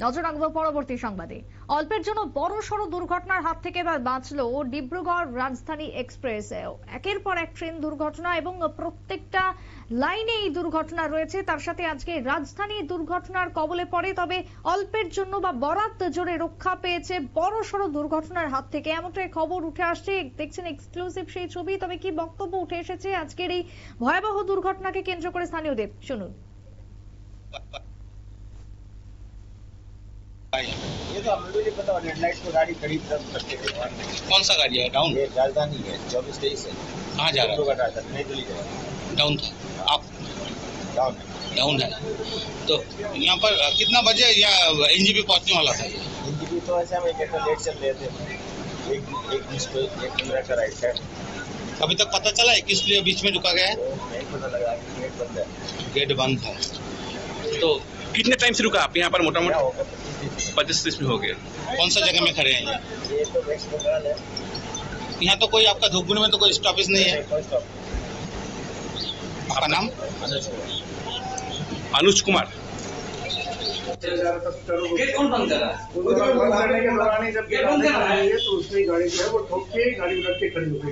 নজর রাখবো পরবর্তী সংবাদে। অল্পের জন্য বড়সড় দুর্ঘটনার হাত থেকে বাঁচলো ডিব্রুগড় রাজধানী এক্সপ্রেস। একের পর এক ট্রেন দুর্ঘটনা এবং প্রত্যেকটা লাইনে এই দুর্ঘটনা রয়েছে। তার সাথে আজকে রাজধানী দুর্ঘটনার কবলে পড়ে, তবে অল্পের জন্য বা বরাত জোরে রক্ষা পেয়েছে বড়সড় দুর্ঘটনার হাত থেকে, এমনটাই খবর উঠে আসছে। দেখছেন এক্সক্লুসিভ সেই ছবি। তবে কি বক্তব্য উঠে এসেছে আজকের এই ভয়াবহ দুর্ঘটনাকে কেন্দ্র করে স্থানীয়দের, শুনুন। ये तो हमें भी नहीं पता, रेड लाइट पे गाड़ी खड़ी कौन सा गाड़ी है? डाउन? ये राजधानी है 2423 है। कहाँ जा रहा है? नई दिल्ली जा रहा है। डाउन था आप? डाउन है। डाउन है तो यहाँ पर कितना बजे या एनजीबी पहुँचने वाला था? ये एनजीबी तो ऐसे हम एक लेट चल रहे थे, एक बीच पे एक मिनट का राइट है। अभी तक पता चला है किस लिए बीच में रुका गया है? नहीं पता लगा, गेट बंद है। गेट बंद था। तो कितने टाइम से रुका आप यहाँ पर? मोटा मोटा 25-30 में हो गया। कौन सा जगह में खड़े हैं ये तो वेस्ट बंगाल है। यहाँ तो कोई आपका धूपगुड़ी में तो कोई स्टॉपेज नहीं है? आपका नाम? अनुज कुमार। गेट कौन बंद कर रहा है? बंद करने के दौरान जब गेट बंद कर रहा है तो उसकी गाड़ी जो है वो ठोक के गाड़ी उलट के खड़ी हो गई।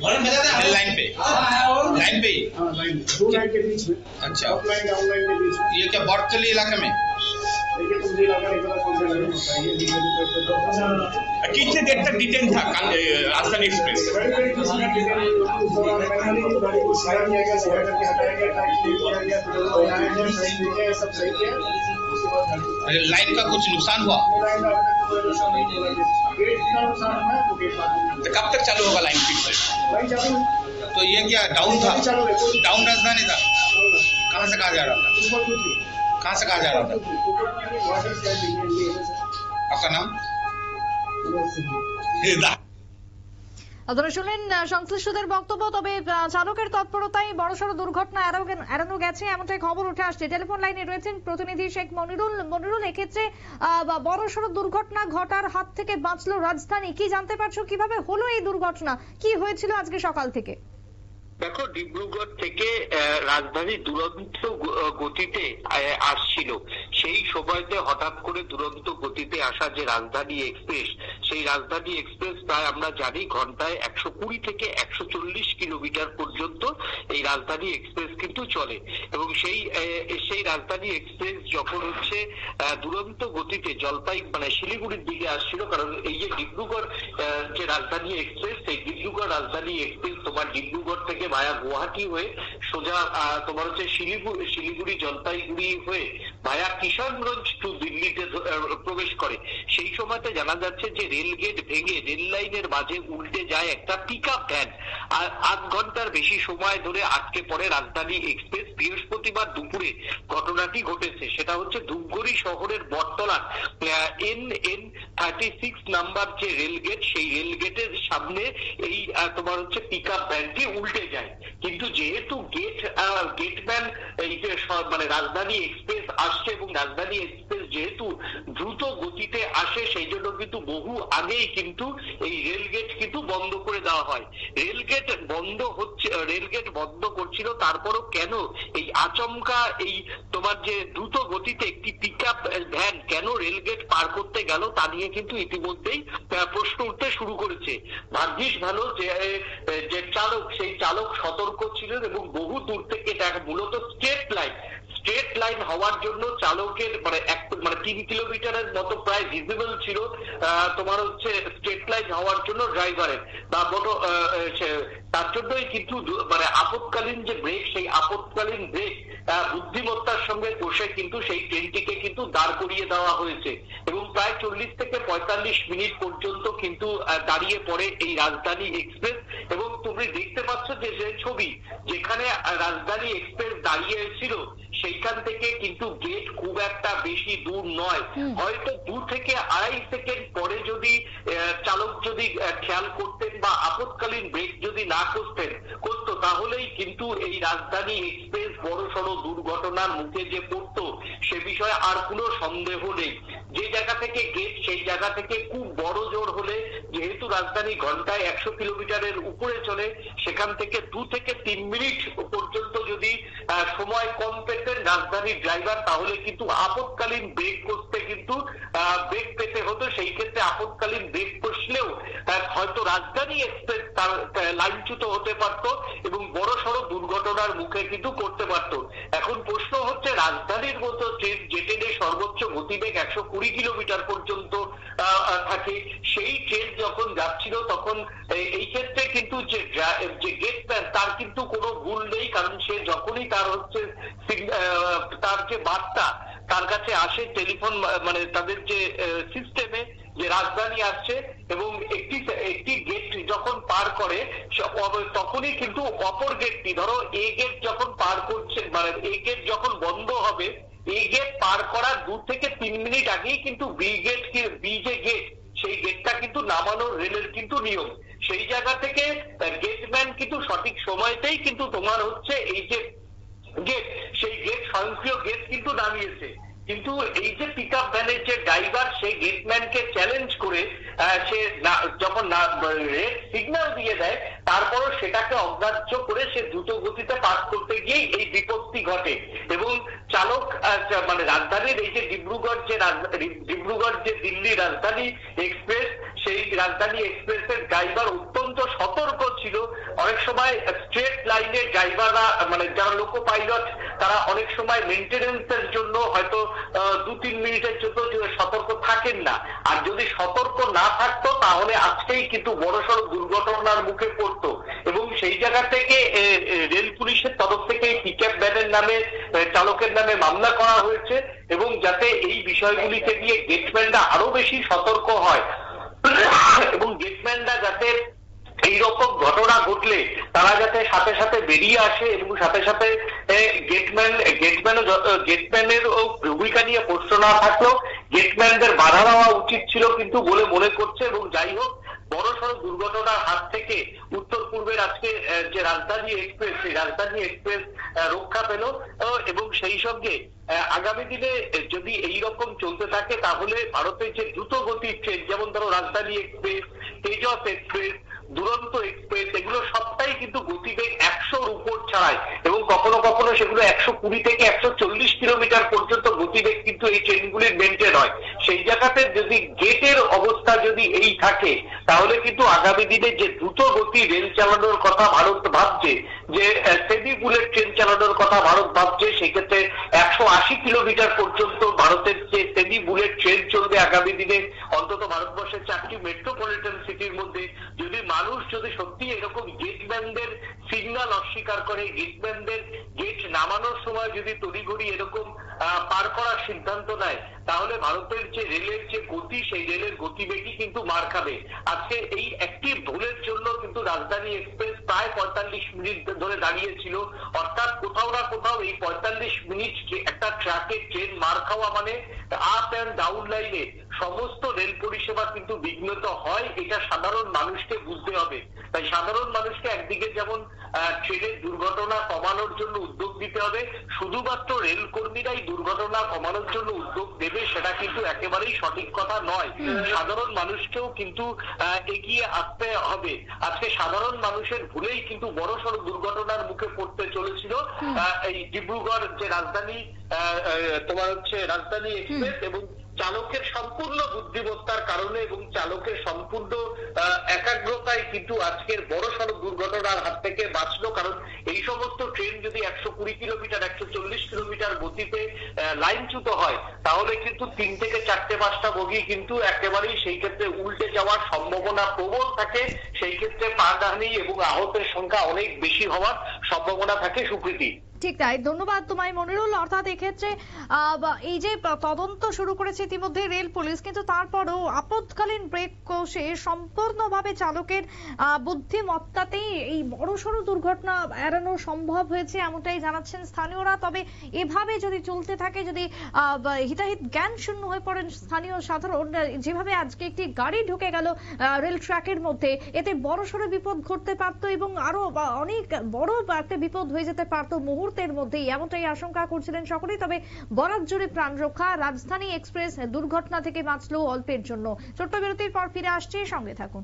लाइन पे? लाइन पे ही? हाँ, लाइन दो लाइन के बीच में। अच्छा, अप लाइन डाउन लाइन के बीच में। ये क्या बॉटली इलाके में? देखिए तो मुझे लगा नहीं पता कौन सा लाइन बताइए। कितने देर तक डिटेन था राजधानी एक्सप्रेस? गाड़ी 20 मिनट डिटेन हुई। उस दौरान मैंने गाड़ी को साइड किया गया, साइड करके हटाया गया, टाइट किया गया, फिर सही किया, सब सही किया। उसके बाद लाइन का कुछ नुकसान हुआ? लाइन का नहीं बोला गेट का नुकसान है तो गेट बात तो कब तक चालू होगा लाइन फिर से? लाइन चालू तो ये क्या डाउन था? चालू है। डाउन राजधानी था? कहाँ से कहाँ जा रहा था? कहाँ से कहाँ जा रहा था? आपका नाम? আপনারা শুনলেন সংশ্লিষ্টদের বক্তব্য। তবে চালকের তৎপরতায় বড়সড় দুর্ঘটনা এড়ানো গেছে, এমনটাই খবর উঠে আসছে। টেলিফোন লাইনে রয়েছেন প্রতিনিধি শেখ মনিরুল। এক্ষেত্রে বড়সড় দুর্ঘটনা ঘটার হাত থেকে বাঁচলো রাজধানী, কি জানতে পারছো? কিভাবে হলো এই দুর্ঘটনা, কি হয়েছিল আজকে সকাল থেকে? দেখো, ডিব্রুগড় থেকে রাজধানী দুরন্ত গতিতে আসছিল। সেই সময়তে হঠাৎ করে দুরন্ত গতিতে আসা যে রাজধানী এক্সপ্রেস, সেই রাজধানী এক্সপ্রেস প্রায় আমরা জানি ঘন্টায় 120 থেকে 140 কিলোমিটার পর্যন্ত এই রাজধানী এক্সপ্রেস কিন্তু চলে। এবং সেই রাজধানী এক্সপ্রেস যখন হচ্ছে দুরন্ত গতিতে শিলিগুড়ির দিকে আসছিল, কারণ এই যে ডিব্রুগড় যে রাজধানী এক্সপ্রেস, সেই ডিব্রুগড় রাজধানী এক্সপ্রেস তোমার ডিব্রুগড় থেকে ভায়া গুয়াহাটি হয়ে সোজা তোমার হচ্ছে শিলিগুড়ি জলপাইগুড়ি হয়ে ভায়া কিষানগঞ্জ টু দিল্লিতে প্রবেশ করে। সেই সময়তে জানা যাচ্ছে যে রেল গেট ভেঙে রেল লাইনের মাঝে উল্টে যায় একটা পিকআপ ভ্যান। আর 8 ঘন্টার বেশি সময় ধরে আটকে পড়ে রাজধানী এক্সপ্রেস। বৃহস্পতিবার দুপুরে ঘটনাটি ঘটেছে। সেটা হচ্ছে ধূপগুড়ি শহরের বটতলার NN 36 নাম্বার যে রেল গেট, সেই রেল গেটের সামনে এই তোমার হচ্ছে পিকআপ ভ্যানটি উল্টে যায়। কিন্তু যেহেতু গেটম্যান এই যে রাজধানী এক্সপ্রেস আসছে এবং রাজধানী এক্সপ্রেস যেহেতু দ্রুত গতিতে আসে, সেই জন্য কিন্তু বহু আগেই কিন্তু এই রেল গেট কিন্তু বন্ধ করে দেওয়া হয়। রেল গেট বন্ধ করছিল, তারপরও কেন এই আচমকা এই তোমার যে দ্রুত গতিতে একটি পিকআপ ভ্যান কেন রেল গেট পার করতে গেল, তা নিয়ে কিন্তু ইতিমধ্যেই প্রশ্ন উঠতে শুরু করেছে। ভাগ্যিস ভালো যে চালক, সেই চালক সতর্ক ছিলেন এবং বহু দূর থেকে মূলত স্ট্রেট লাইন হওয়ার জন্য চালকের 3 কিলোমিটারের মতো প্রায় ভিজিবল ছিল তোমার হচ্ছে স্ট্রেট লাইন হওয়ার জন্য ড্রাইভারের বা তার জন্যই কিন্তু আপৎকালীন যে ব্রেক, সেই আপৎকালীন ব্রেক বুদ্ধিমত্তার সঙ্গে বসে কিন্তু সেই ট্রেনটিকে কিন্তু দাঁড় করিয়ে দেওয়া হয়েছে এবং প্রায় 40 থেকে 45 মিনিট পর্যন্ত কিন্তু দাঁড়িয়ে পড়ে এই রাজধানী এক্সপ্রেস। এবং তুমি দেখতে পাচ্ছ যে ছবি, যেখানে রাজধানী এক্সপ্রেস দাঁড়িয়ে ছিল সেইখান থেকে কিন্তু গেট খুব একটা বেশি দূর নয়। হয়তো 2 থেকে 2.5 সেকেন্ড পরে যদি চালক যদি খেয়াল করতেন বা আপৎকালীন ব্রেক যদি না করতো, তাহলেই কিন্তু এই রাজধানী এক্সপ্রেস বড়সড় দুর্ঘটনার মুখে যে পড়তো সে বিষয়ে আর কোনো সন্দেহ নেই। যে জায়গা থেকে গেট, সেই জায়গা থেকে খুব বড় জোর হলে যেহেতু রাজধানী ঘন্টায় 100 কিলোমিটারের উপরে চলে, সেখান থেকে 2 থেকে 3 মিনিট পর্যন্ত যদি সময় কম পেতেন রাজধানীর ড্রাইভার, তাহলে কিন্তু আপৎকালীন ব্রেক করতে কিন্তু ব্রেক পেতে হতো। সেই ক্ষেত্রে আপৎকালীন ব্রেক কষলেও হয়তো রাজধানী এক্সপ্রেস তার লাইনচ্যুত হতে পারত এবং বড়সড় দুর্ঘটনার মুখে কিন্তু করতে পারত। এখন প্রশ্ন হচ্ছে, রাজধানীর মতো ট্রেন, যে ট্রেনে সর্বোচ্চ গতিবেগ 120 কিলোমিটার পর্যন্ত থাকে, সেই ট্রেন যখন যাচ্ছিল তখন এই ক্ষেত্রে কিন্তু যে গেটম্যান তার কিন্তু কোনো ভুল নেই, কারণ সে যখনই তার হচ্ছে তার যে বার্তা তার কাছে আসে টেলিফোন, মানে তাদের যে সিস্টেমে যে রাজধানী আসছে এবং একটি গেট যখন পার করে তখনই কিন্তু অপর গেটটি, ধরো এ গেট যখন পার করছে, মানে এ গেট যখন বন্ধ হবে, এই গেট পার করার 2 থেকে 3 মিনিট আগেই কিন্তু বি যে গেট, সেই গেটটা কিন্তু নামানোর রেলের কিন্তু নিয়ম। সেই জায়গা থেকে গেটম্যান কিন্তু সঠিক সময়তেই কিন্তু তোমার হচ্ছে এই যে গেট, সেই গেট স্বয়ংক্রিয় গেট কিন্তু নামিয়েছে। কিন্তু এই যে পিক আপ ভ্যানের যে ড্রাইভার, সেই গেটম্যানকে চ্যালেঞ্জ করে সে যখন রেড সিগন্যাল দিয়ে দেয়, তারপরও সেটাকে অগ্রাহ্য করে সে দ্রুত গতিতে পাস করতে গিয়েই এই বিপত্তি ঘটে। এবং চালক মানে রাজধানীর এই যে ডিব্রুগড় যে দিল্লি রাজধানী এক্সপ্রেস, সেই রাজধানী এক্সপ্রেসের ড্রাইভার অত্যন্ত সতর্ক ছিল। অনেক সময় স্ট্রেট লাইনের ড্রাইভাররা, মানে যারা লোকো পাইলট, তারা অনেক সময় মেনটেনেন্সের জন্য হয়তো 2-3 মিনিটের জন্য সতর্ক থাকেন না। আর যদি সতর্ক না থাকতো তাহলে আজকেই কিন্তু বড়সড় দুর্ঘটনার মুখে পড়তো। এবং সেই জায়গা থেকে রেল পুলিশের তরফ থেকে পিকআপ ভ্যানের নামে চালকের নামে মামলা করা হয়েছে, এবং যাতে এই বিষয়গুলিকে নিয়ে গেটম্যানরা আরো বেশি সতর্ক হয় এবং গেটম্যানরা যাতে এইরকম ঘটনা ঘটলে তারা যাতে সাথে সাথে বেরিয়ে আসে এবং সাথে সাথে গেটম্যানের ভূমিকা নিয়ে প্রশ্ন না থাকলেও গেটম্যানদের বাধা দেওয়া উচিত ছিল কিন্তু বলে মনে করছে। এবং যাই হোক, বড়সড় দুর্ঘটনার হাত থেকে উত্তর পূর্বের আজকে যে রাজধানী এক্সপ্রেস, সেই রাজধানী এক্সপ্রেস রক্ষা পেল। এবং সেই সঙ্গে আগামী দিনে যদি এইরকম চলতে থাকে তাহলে ভারতের যে দ্রুত গতির ট্রেন, যেমন ধরো রাজধানী এক্সপ্রেস, তেজস এক্সপ্রেস, দুরন্ত এক্সপ্রেস, এগুলো সবটাই কিন্তু গতিবেগ 100-র উপর ছাড়ায় এবং কখনো কখনো সেগুলো 120 থেকে 140 কিলোমিটার পর্যন্ত গতিবেগ কিন্তু এই ট্রেনগুলির মেনটেন হয়। সেই জায়গাতে যদি গেটের অবস্থা যদি এই থাকে, তাহলে কিন্তু আগামী দিনে যে দ্রুত গতি রেল চালানোর কথা ভারত ভাবছে, যে সেমি বুলেট ট্রেন চালানোর কথা ভারত ভাবছে, সেক্ষেত্রে 180 কিলোমিটার পর্যন্ত ভারতের যে সেমি বুলেট ট্রেন চলবে আগামী দিনে অন্তত ভারতবর্ষের 4টি মেট্রোপলিটন সিটির মধ্যে। যদি মানুষ যদি সত্যি এরকম গেটম্যানদের সিগন্যাল অস্বীকার করে, গেটম্যানদের গেট নামানোর সময় যদি তড়িঘড়ি এরকম পার করার সিদ্ধান্ত নেয়, তাহলে ভারতের যে রেলের যে গতি, সেই রেলের গতিবেগই কিন্তু মার খাবে। আজকে এই একটি ভুলের জন্য কিন্তু রাজধানী এক্সপ্রেস প্রায় 45 মিনিট ধরে দাঁড়িয়েছিল। অর্থাৎ কোথাও না কোথাও এই 45 মিনিট একটা ট্র্যাকের ট্রেন মার খাওয়া মানে আপ অ্যান্ড ডাউন লাইনে সমস্ত রেল পরিষেবা কিন্তু বিঘ্নিত হয়। এটা সাধারণ মানুষকে বুঝতে হবে। তাই সাধারণ মানুষকে একদিকে যেমন ট্রেনের দুর্ঘটনা কমানোর জন্য উদ্যোগ দিতে হবে, শুধুমাত্র রেল কর্মীরাই দুর্ঘটনা কমানোর জন্য উদ্যোগ দেবে সেটা কিন্তু একেবারেই সঠিক কথা নয়। সাধারণ মানুষকেও কিন্তু এগিয়ে আসতে হবে। আজকে সাধারণ মানুষের ভুলেই কিন্তু বড়সড় দুর্ঘটনার মুখে পড়তে চলেছিল এই ডিব্রুগড় যে রাজধানী তোমার হচ্ছে রাজধানী এক্সপ্রেস, এবং চালকের সম্পূর্ণ বুদ্ধিমত্তার কারণে এবং চালকের সম্পূর্ণ একাগ্রতায় কিন্তু আজকের বড়সড় দুর্ঘটনার হাত থেকে বাঁচলো। কারণ এই সমস্ত ট্রেন যদি 120 কিলোমিটার 140 কিলোমিটার গতিতে লাইনচ্যুত হয়, তাহলে কিন্তু 3 থেকে 4-5টা বগি কিন্তু একেবারেই সেই ক্ষেত্রে উল্টে যাওয়ার সম্ভাবনা প্রবল থাকে। সেই ক্ষেত্রে প্রাণহানি এবং আহতের সংখ্যা অনেক বেশি হওয়ার সম্ভাবনা থাকে। সুকৃতি, ঠিক তাই, ধন্যবাদ তোমায় মনিরুল। অর্থাৎ এক্ষেত্রে এই যে তদন্ত শুরু করেছে ইতিমধ্যে রেল পুলিশ, কিন্তু তারপরও আপৎকালীন ব্রেক কষে সম্পূর্ণভাবে চালকের বুদ্ধিমত্তাতেই এই বড়সড় দুর্ঘটনা এড়ানো সম্ভব হয়েছে, এমনটাই জানাচ্ছেন স্থানীয়রা। তবে এভাবে যদি চলতে থাকে, যদি হিতাহিত জ্ঞান শূন্য হয়ে পড়েন স্থানীয় সাধারণ, যেভাবে আজকে একটি গাড়ি ঢুকে গেল রেল ট্র্যাকের মধ্যে, এতে বড়সড় বিপদ ঘটতে পারতো এবং আরো অনেক বড় একটা বিপদ হয়ে যেতে পারতো মুহূর্তের মধ্যেই, এমনটাই আশঙ্কা করছিলেন সকলেই। তবে বরাত জুড়ে প্রাণ রক্ষা, রাজধানী এক্সপ্রেস দুর্ঘটনা থেকে বাঁচলো অল্পের জন্য। ছোট্ট বিরতির পর ফিরে আসছে, সঙ্গে থাকুন।